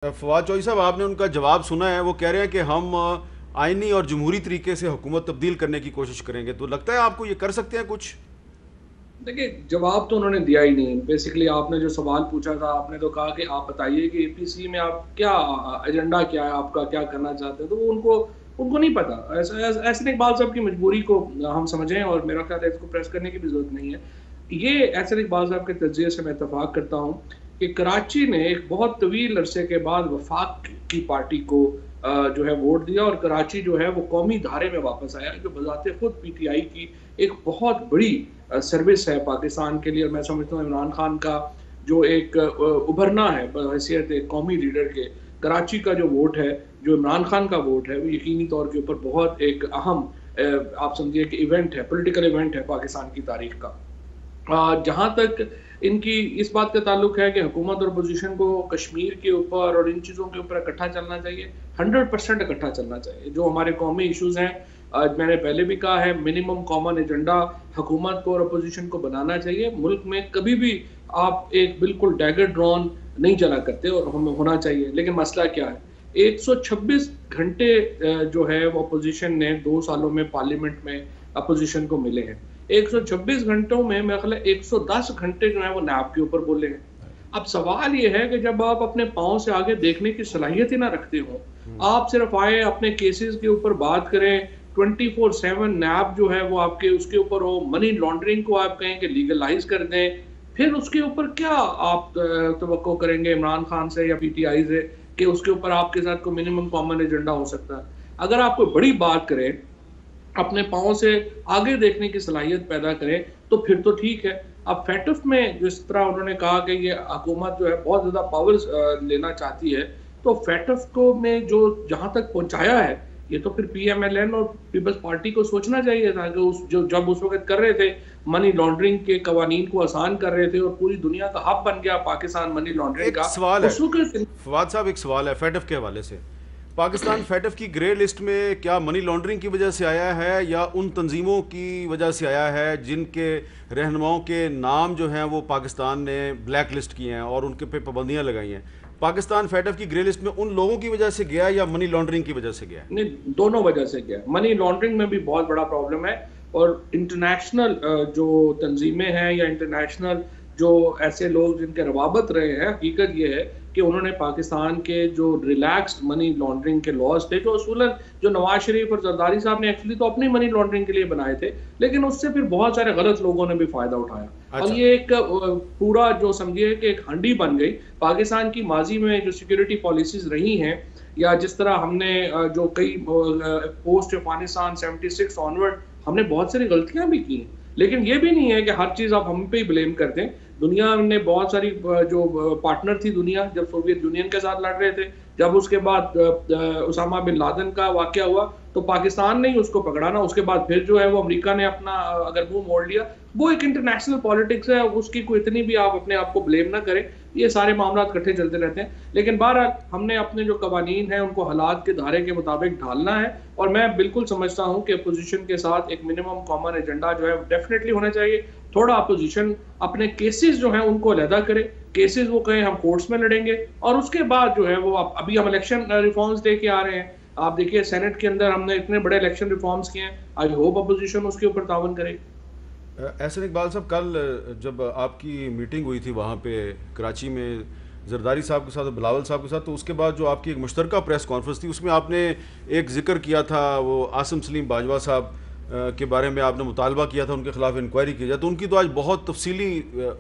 फवाद चौधरी साहब, आपने उनका जवाब सुना है। वो कह रहे हैं कि हम आइनी और जमहूरी तरीके से हुकूमत तब्दील करने की कोशिश करेंगे। तो लगता है आपको ये कर सकते हैं कुछ? देखिए, जवाब तो उन्होंने दिया ही नहीं। बेसिकली आपने जो सवाल पूछा था, आपने तो कहा कि आप बताइए कि एपीसी में आप क्या एजेंडा क्या है आपका, क्या करना चाहते हैं। तो वो उनको उनको नहीं पता। ऐसे इकबाल साहब की मजबूरी को हम समझें, और मेरा ख्याल है इसको प्रेस करने की भी जरूरत नहीं है। ये ऐसे इकबाल साहब के तज्जिए से मैं इतफाक करता हूँ कि कराची ने एक बहुत तवील अरसे के बाद वफाक की पार्टी को जो है वोट दिया, और कराची जो है वो कौमी धारे में वापस आया, जो बजाते खुद पीटीआई की एक बहुत बड़ी सर्विस है पाकिस्तान के लिए। और मैं समझता हूँ इमरान खान का जो एक उभरना है हैसियत एक कौमी लीडर के, कराची का जो वोट है, जो इमरान खान का वोट है, वो यकीनी तौर के ऊपर बहुत एक अहम आप समझिए कि इवेंट है, पॉलिटिकल इवेंट है पाकिस्तान की तारीख का। जहाँ तक इनकी इस बात का ताल्लुक है कि हुकूमत और अपोजिशन को कश्मीर के ऊपर और इन चीज़ों के ऊपर इकट्ठा चलना चाहिए, 100% इकट्ठा चलना चाहिए। जो हमारे कौमी इश्यूज हैं, आज मैंने पहले भी कहा है, मिनिमम कॉमन एजेंडा हुकूमत को और अपोजिशन को बनाना चाहिए। मुल्क में कभी भी आप एक बिल्कुल डैगर ड्रॉन नहीं चला करते, और हमें होना चाहिए। लेकिन मसला क्या है, 126 घंटे जो है वो अपोजिशन ने 2 सालों में पार्लियामेंट में अपोजिशन को मिले हैं। 126 घंटों में मेरा ख्याल है 110 घंटे जो है वो नैब के ऊपर बोले हैं। अब सवाल ये है कि जब आप अपने पाँव से आगे देखने की सलाहियत ही ना रखते हो, आप सिर्फ आए अपने केसेस के ऊपर बात करें, 24/7 नैब जो है वो आपके उसके ऊपर हो, मनी लॉन्ड्रिंग को आप कहें कि लीगलाइज कर दें, फिर उसके ऊपर क्या आप तवक्को करेंगे इमरान खान से या पीटीआई से कि उसके ऊपर आपके साथ कोई मिनिमम कॉमन एजेंडा हो सकता है। अगर आप कोई बड़ी बात करें, अपने पाँव से आगे देखने की सलाहियत पैदा करें, तो फिर तो ठीक है। अब फैटफ में जिस तरह उन्होंने कहा कि ये हुकूमत जो है बहुत ज़्यादा पावर्स लेना चाहती है, तो फैटफ को में जो जहाँ तक पहुँचाया है, ये तो फिर पीएमएलएन और पीपल्स पार्टी को सोचना चाहिए था कि उस जो जब उस वक़्त कर रहे थे, मनी लॉन्ड्रिंग के कवानीन को आसान कर रहे थे, और पूरी दुनिया का हब बन गया पाकिस्तान मनी लॉन्ड्रिंग एक का, सवाल है उस वक़्त। फवाद साहब, एक सवाल है फेटफ के हवाले से। पाकिस्तान फेटफ की ग्रे लिस्ट में क्या मनी लॉन्ड्रिंग की वजह से आया है या उन तंजीमों की वजह से आया है जिनके रहनुमाओं के नाम जो हैं वो पाकिस्तान ने ब्लैक लिस्ट किए हैं और उनके पे पाबंदियां लगाई हैं? पाकिस्तान फेटफ की ग्रे लिस्ट में उन लोगों की वजह से गया या मनी लॉन्ड्रिंग की वजह से गया? नहीं, दोनों वजह से क्या, मनी लॉन्ड्रिंग में भी बहुत बड़ा प्रॉब्लम है, और इंटरनेशनल जो तंजीमें हैं या इंटरनेशनल जो ऐसे लोग जिनके रवाबत रहे हैं, हकीकत ये है कि उन्होंने पाकिस्तान के जो रिलैक्स्ड मनी लॉन्ड्रिंग के लॉज थे, जो असूलन जो नवाज शरीफ और जरदारी साहब ने एक्चुअली तो अपनी मनी लॉन्ड्रिंग के लिए बनाए थे, लेकिन उससे फिर बहुत सारे गलत लोगों ने भी फायदा उठाया। अच्छा। और ये एक पूरा जो समझिए कि एक हंडी बन गई पाकिस्तान की। माजी में जो सिक्योरिटी पॉलिसीज रही हैं, या जिस तरह हमने जो कई पोस्ट अफगानिस्तान 76 ऑनवर्ड हमने बहुत सारी गलतियां भी की हैं, लेकिन ये भी नहीं है कि हर चीज़ आप हम पे ही ब्लेम कर दें। दुनिया ने बहुत सारी जो पार्टनर थी दुनिया, जब सोवियत यूनियन के साथ लड़ रहे थे, जब उसके बाद उसामा बिन लादेन का वाकया हुआ, तो पाकिस्तान ने ही उसको पकड़ा ना। उसके बाद फिर जो है वो अमेरिका ने अपना अगर मुंह मोड़ लिया। वो एक इंटरनेशनल पॉलिटिक्स है, उसकी कोई इतनी भी आप अपने आप को ब्लेम ना करें। ये सारे मामला इकट्ठे चलते रहते हैं, लेकिन बहरहाल हमने अपने जो कवानीन हैं उनको हालात के धारे के मुताबिक ढालना है। और मैं बिल्कुल समझता हूँ कि अपोजिशन के साथ एक मिनिमम कॉमन एजेंडा जो है डेफिनेटली होना चाहिए। थोड़ा अपोजिशन अपने केसेस जो हैं उनको अलहदा करे, केसेस वो कहें हम कोर्ट्स में लड़ेंगे, और उसके बाद जो है वो अभी हम इलेक्शन रिफॉर्म्स लेके आ रहे हैं। आप देखिए सेनेट के अंदर हमने इतने बड़े इलेक्शन रिफॉर्म्स किए हैं, आई होप अपोजिशन उसके ऊपर तावन करे। एहसन इकबाल साहब, कल जब आपकी मीटिंग हुई थी वहाँ पे कराची में जरदारी साहब के साथ और बिलावल साहब के साथ, तो उसके बाद जो आपकी एक मुश्तरका प्रेस कॉन्फ्रेंस थी उसमें आपने एक जिक्र किया था, वो आसिम सलीम बाजवा साहब के बारे में आपने मुतालबा किया था उनके खिलाफ इंक्वायरी की जाए। तो उनकी तो आज बहुत तफसीली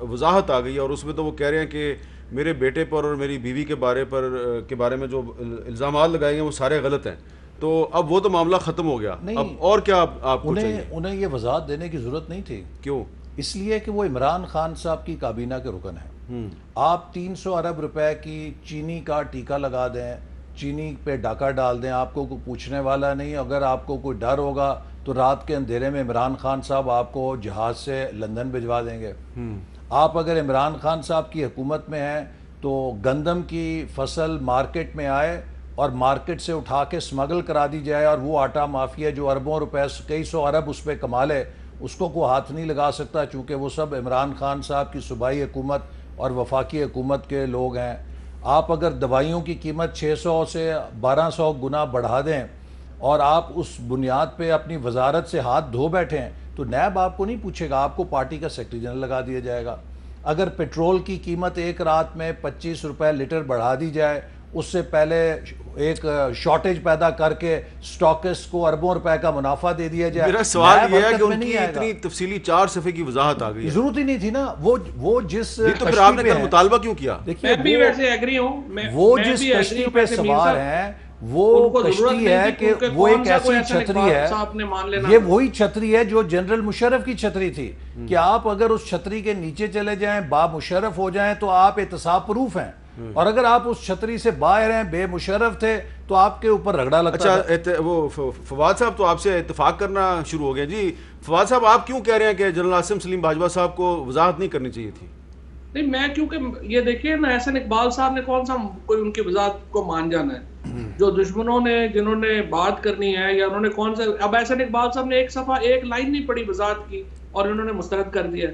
वजाहत आ गई है, और उसमें तो वो कह रहे हैं कि मेरे बेटे पर और मेरी बीवी के बारे में जो इल्ज़ाम लगाए गए वो सारे गलत हैं। तो अब वो तो मामला ख़त्म हो गया, अब और क्या आपको चाहिए? उन्हें ये वजाहत देने की ज़रूरत नहीं थी। क्यों? इसलिए कि वो इमरान खान साहब की काबीना के रुकन हैं। आप 300 अरब रुपए की चीनी का टीका लगा दें, चीनी पे डाका डाल दें, आपको कोई पूछने वाला नहीं। अगर आपको कोई डर होगा तो रात के अंधेरे में इमरान खान साहब आपको जहाज़ से लंदन भिजवा देंगे। आप अगर इमरान खान साहब की हुकूमत में हैं तो गंदम की फसल मार्केट में आए और मार्केट से उठा के स्मगल करा दी जाए, और वो आटा माफिया जो अरबों रुपए कई सौ अरब उस पर कमा ले, उसको कोई हाथ नहीं लगा सकता, चूँकि वो सब इमरान खान साहब की सूबाई हुकूमत और वफाकी हुकूमत के लोग हैं। آپ اگر دوائیوں کی قیمت 600 سے 1200 گنا بڑھا دیں اور آپ اس بنیاد پہ اپنی وزارت سے ہاتھ دھو بیٹھے ہیں تو نیب آپ کو نہیں پوچھے گا، آپ کو پارٹی کا سیکرٹری جنرل لگا دیا جائے گا۔ اگر پیٹرول کی قیمت ایک رات میں 25 روپے لیٹر بڑھا دی جائے، اس سے پہلے ایک شارٹیج پیدا کر کے سٹاکسٹ کو اربوں روپے کا منافع دے دیا جائے، میرا سوال نیب یہ ہے حرکت کہ میں ان نہیں کی آئے گا۔ اتنی تفصیلی 4 صفحے کی وضاحت آ گئی ہے، ضرورت ہی نہیں تھی نا، وہ جس تو پھر کشتی آپ نے پہ کل ہیں، مطالبہ کیوں کیا؟ دیکھیے میں بھی ویسے ایگری ہوں، وہ میں جس بھی agree کشتی ہوں، پہ ویسے میر سوار صاحب، ہیں ان وہ کو ضرورت کشتی نہیں ہے تھی، کہ کیونکہ وہ کون ایک سا کوئی ایسی احسن چھتری اقبال ہے، صاحب نے مان لینا یہ تھا۔ وہی چھتری ہے جو جنرل مشرف کی چھتری تھی کہ آپ اگر اس چھتری کے نیچے چلے جائیں، با مشرف ہو جائیں تو آپ احتساب پروف ہیں، اور اگر آپ اس چھتری سے باہر ہیں، بے مشرف تھے تو آپ کے اوپر رگڑا لگتا تھا۔ اچھا وہ فواد صاحب تو آپ سے اتفاق کرنا شروع ہو گیا جی۔ فواد صاحب آپ کیوں کہہ رہے ہیں کہ جنرل عاصم سلیم باجوہ صاحب کو وضاحت نہیں کرنی چاہیے تھی؟ نہیں، میں کیونکہ یہ دیکھیے نا، احسن اقبال صاحب نے کون سا کوئی ان کی وضاحت کو مان جانا ہے؟ جو دشمنوں نے جنہوں نے بات کرنی ہے، یا انہوں نے کون سا، اب احسن اقبال صاحب نے ایک صفحہ ایک لائن نہیں پڑھی وضاحت کی اور انہوں نے مسترد کر دیا۔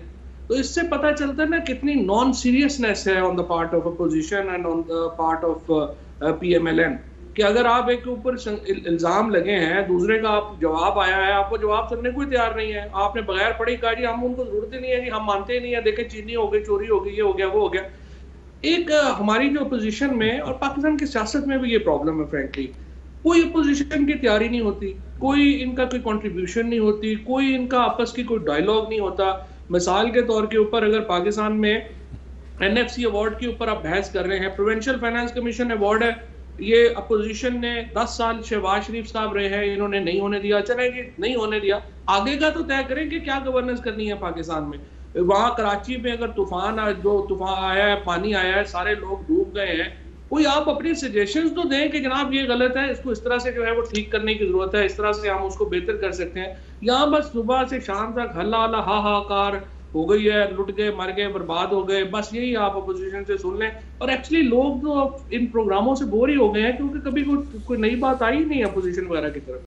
تو اس سے پتہ چلتا ہے نا کتنی نان سیریسنس ہے on the part of opposition and on the part of P M L N, کہ اگر آپ ایک کے اوپر الزام لگے ہیں، دوسرے کا آپ جواب آیا ہے، آپ کو جواب سننے کو تیار نہیں ہے، آپ نے بغیر پڑھی کہا جی ہم ان کو ضرورت ہی نہیں ہے، جی ہم مانتے ہی نہیں ہے، دیکھیں چینی ہو گئی، چوری ہو گئی، یہ ہو گیا، وہ ہو گیا۔ ایک ہماری جو اپوزیشن میں اور پاکستان کی سیاست میں بھی یہ پرابلم ہے، فرینکلی کوئی اپوزیشن کی تیاری نہیں ہوتی، کوئی ان کا کوئی کنٹریبیوشن نہیں ہوتی، کوئی ان کا آپس کی کوئی ڈائیلاگ نہیں ہوتا۔ مثال کے طور کے اوپر اگر پاکستان میں این ایف سی ایوارڈ کے اوپر آپ بحث کر رہے ہیں، پروونشل فائنانس کمیشن ایوارڈ ہے، یہ اپوزیشن نے 10 سال شہباز شریف صاحب رہے ہیں، انہوں نے نہیں ہونے دیا، چلیں گے نہیں ہونے دیا، آگے کا تو طے کریں کہ کیا گورننس کرنی ہے پاکستان میں۔ وہاں کراچی میں اگر طوفان آیا ہے، پانی آیا ہے، سارے لوگ ڈوب گئے ہیں، کوئی آپ اپنی سجیشنز تو دیں کہ جناب یہ غلط ہے، اس کو اس طرح سے جو ہے وہ ٹھیک کرنے کی ضرورت ہے، اس طرح سے ہم اس کو بہتر کر سکتے ہیں۔ یہاں بس صبح سے شام تک ہلا ہلا ہا ہا کار ہو گئی ہے، لٹ گئے، مر گئے، برباد ہو گئے، بس یہی آپ اپوزیشن سے سن لیں۔ اور ایکچولی لوگ تو ان پروگراموں سے بور ہی ہو گئے ہیں، کیونکہ کبھی کوئی نئی بات آئی نہیں اپوزیشن وغیرہ کی طرف۔